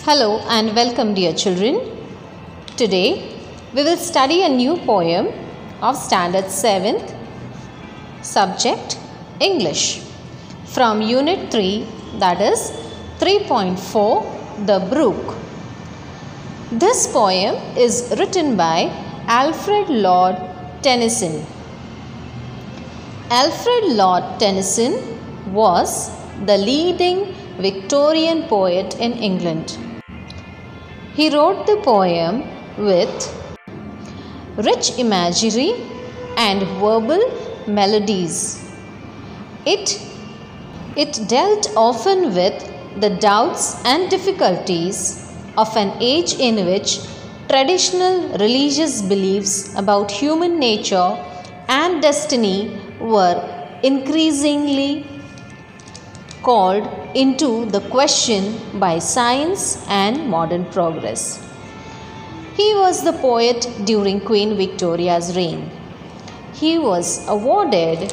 Hello and welcome, dear children. Today we will study a new poem of Standard 7th, subject English, from Unit 3, that is 3.4, The Brook. This poem is written by Alfred Lord Tennyson. Alfred Lord Tennyson was the leading Victorian poet in England. He wrote the poem with rich imagery and verbal melodies. It dealt often with the doubts and difficulties of an age in which traditional religious beliefs about human nature and destiny were increasingly called into the question by science and modern progress. He was the poet during Queen Victoria's reign. He was awarded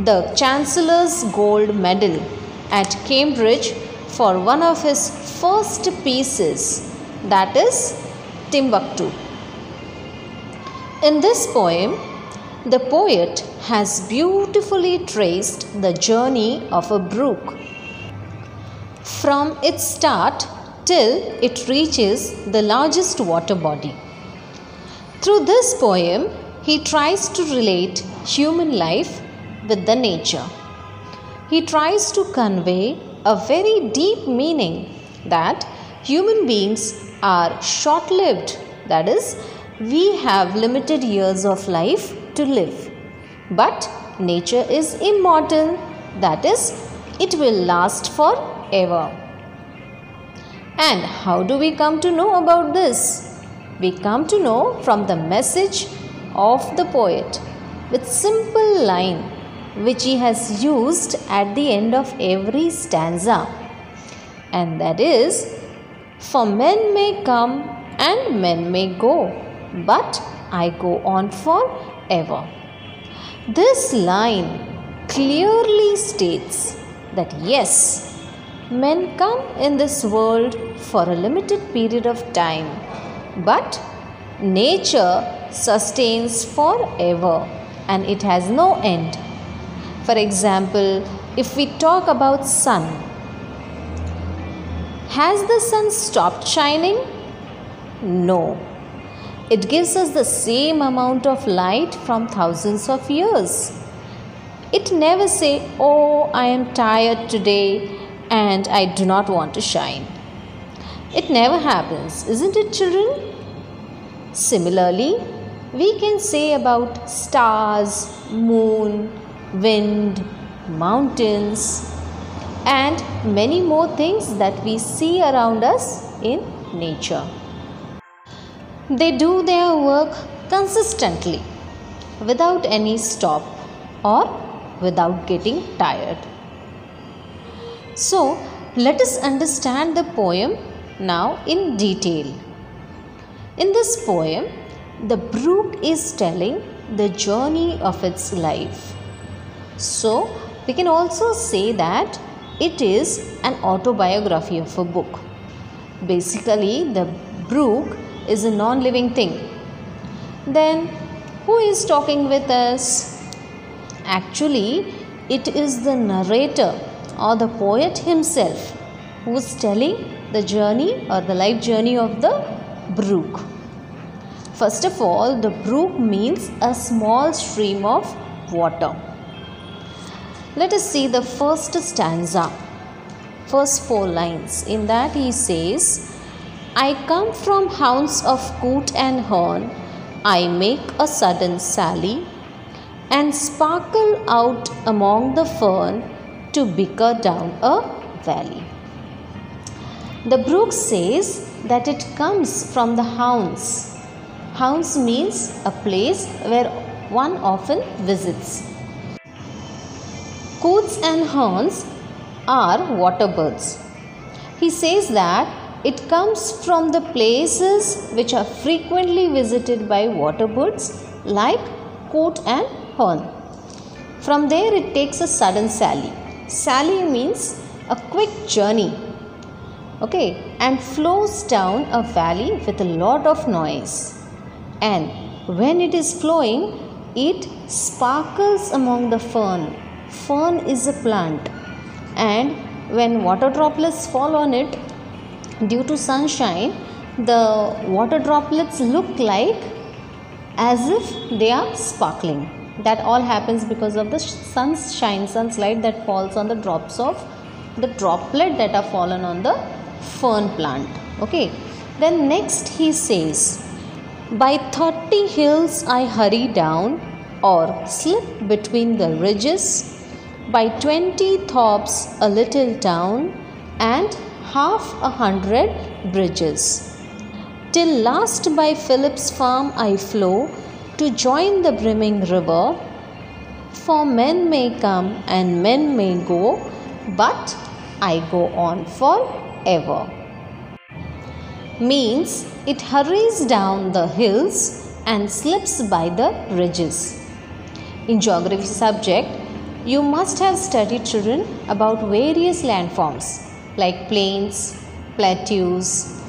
the Chancellor's Gold Medal at Cambridge for one of his first pieces, that is Timbuktu. In this poem, the poet has beautifully traced the journey of a brook from its start till it reaches the largest water body. Through this poem, he tries to relate human life with the nature. He tries to convey a very deep meaning that human beings are short-lived, that is, we have limited years of life to live. But nature is immortal, that is, it will last forever. And how do we come to know about this? We come to know from the message of the poet with simple line which he has used at the end of every stanza. And that is, for men may come and men may go, but I go on forever. This line clearly states that yes, men come in this world for a limited period of time, but nature sustains forever and it has no end. For example, if we talk about sun, has the sun stopped shining? No. It gives us the same amount of light from thousands of years. It never says, "Oh, I am tired today and I do not want to shine." It never happens, isn't it, children? Similarly, we can say about stars, moon, wind, mountains, and many more things that we see around us in nature. They do their work consistently, without any stop or without getting tired. So, let us understand the poem now in detail. In this poem, the brook is telling the journey of its life. So, we can also say that it is an autobiography of a book. Basically, the brook is a non-living thing. Then who is talking with us? Actually, it is the narrator or the poet himself who is telling the journey or the life journey of the brook. First of all, the brook means a small stream of water. Let us see the first stanza, first 4 lines. In that he says, I come from haunts of coot and hern, I make a sudden sally, and sparkle out among the fern to bicker down a valley. The brook says that it comes from the haunts. Haunts means a place where one often visits. Coots and herns are water birds. He says that it comes from the places which are frequently visited by water birds like coot and hern. From there it takes a sudden sally. Sally means a quick journey. okay, and flows down a valley with a lot of noise. And when it is flowing, it sparkles among the fern. Fern is a plant, and when water droplets fall on it due to sunshine, the water droplets look like as if they are sparkling. That all happens because of the sunlight that falls on the drops of the droplet that are fallen on the fern plant. Okay, then next he says, by 30 hills I hurry down, or slip between the ridges, by 20 tops a little town, and 100 bridges, till last by Philip's farm I flow, to join the brimming river. For men may come and men may go, but I go on forever. Means it hurries down the hills and slips by the ridges. In geography subject, you must have studied, children, about various landforms like plains, plateaus,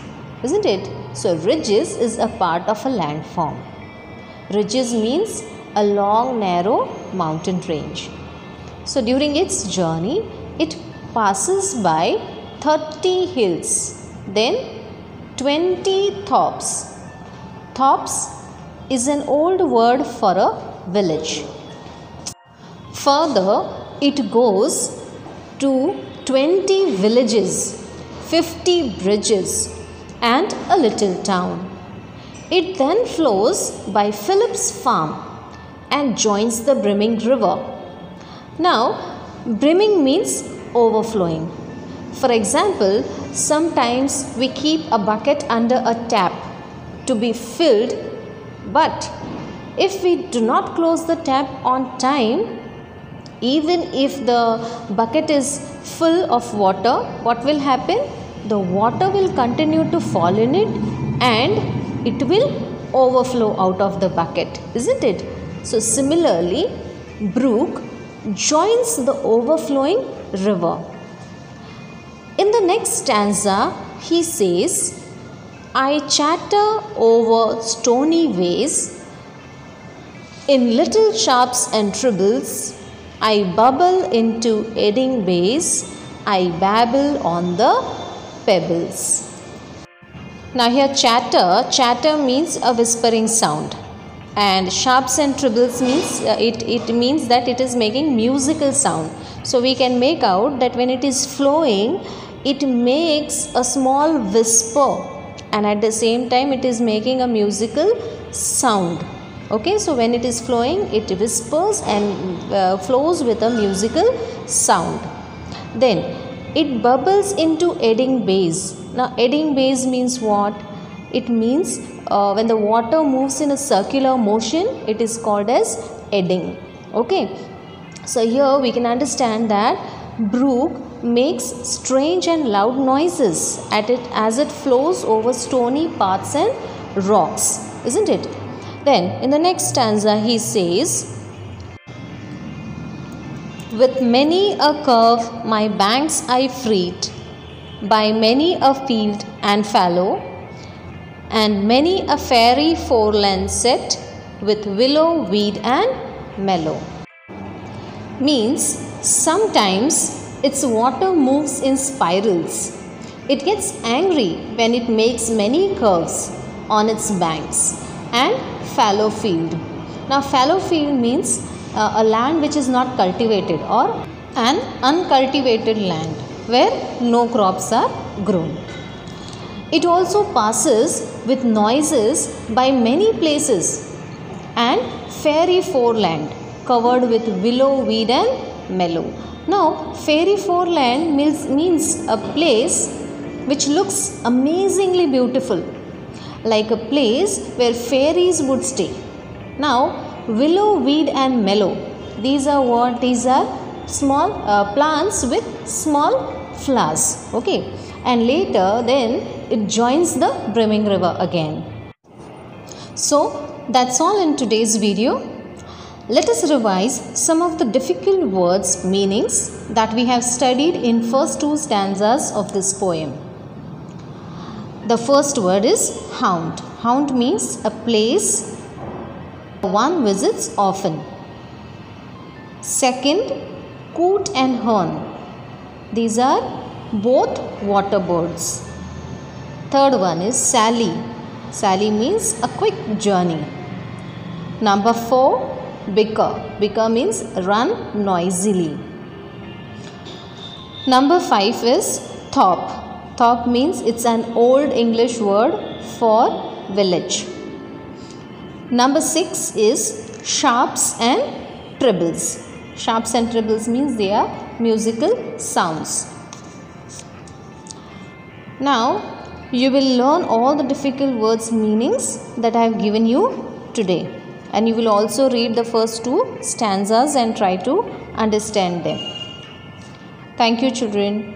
isn't it? So ridges is a part of a landform. Ridges means a long narrow mountain range. So during its journey, it passes by 30 hills, then 20 tops. Tops is an old word for a village. Further, it goes to 20 villages, 50 bridges, and a little town. It then flows by Philip's farm and joins the brimming river. Now, brimming means overflowing. For example, sometimes we keep a bucket under a tap to be filled, but if we do not close the tap on time, even if the bucket is full of water, what will happen? The water will continue to fall in it and it will overflow out of the bucket, isn't it? So similarly, brook joins the overflowing river. In the next stanza, he says, I chatter over stony ways, in little sharps and trebles, I bubble into eddying bays, I babble on the pebbles. Now here chatter means a whispering sound, and sharps and trebles means it means that it is making musical sound. So we can make out that when it is flowing, it makes a small whisper, and at the same time it is making a musical sound. Okay, so when it is flowing, it whispers and flows with a musical sound. Then it bubbles into eddying bays. Now eddying bays means what? It means when the water moves in a circular motion, it is called as eddying. Okay, so here we can understand that brook makes strange and loud noises as it flows over stony paths and rocks, isn't it? Then in the next stanza he says, with many a curve my banks I freed, by many a field and fallow, and many a fairy foreland set, with willow, weed and mallow. Means sometimes its water moves in spirals. It gets angry when it makes many curves on its banks. And fallow field. Now fallow field means a land which is not cultivated, or an uncultivated land where no crops are grown. It also passes with noises by many places, and fairy foreland covered with willow, weed and mallow. Now fairy foreland means a place which looks amazingly beautiful, like a place where fairies would stay. Now willow, weed and mallow, these are what? These are small plants with small flowers. Okay, and later then it joins the brimming river again. So that's all in today's video. Let us revise some of the difficult words meanings that we have studied in first two stanzas of this poem. The first word is haunt. Haunt means a place one visits often. Second, coot and hern. These are both water birds. Third one is sally. Sally means a quick journey. Number 4, bicker. Bicker means run noisily. Number 5 is thorp. Thorp means it's an old English word for village. Number 6 is sharps and trebles. Sharps and trebles means they are musical sounds. Now you will learn all the difficult words meanings that I have given you today, and you will also read the first 2 stanzas and try to understand them. Thank you, children.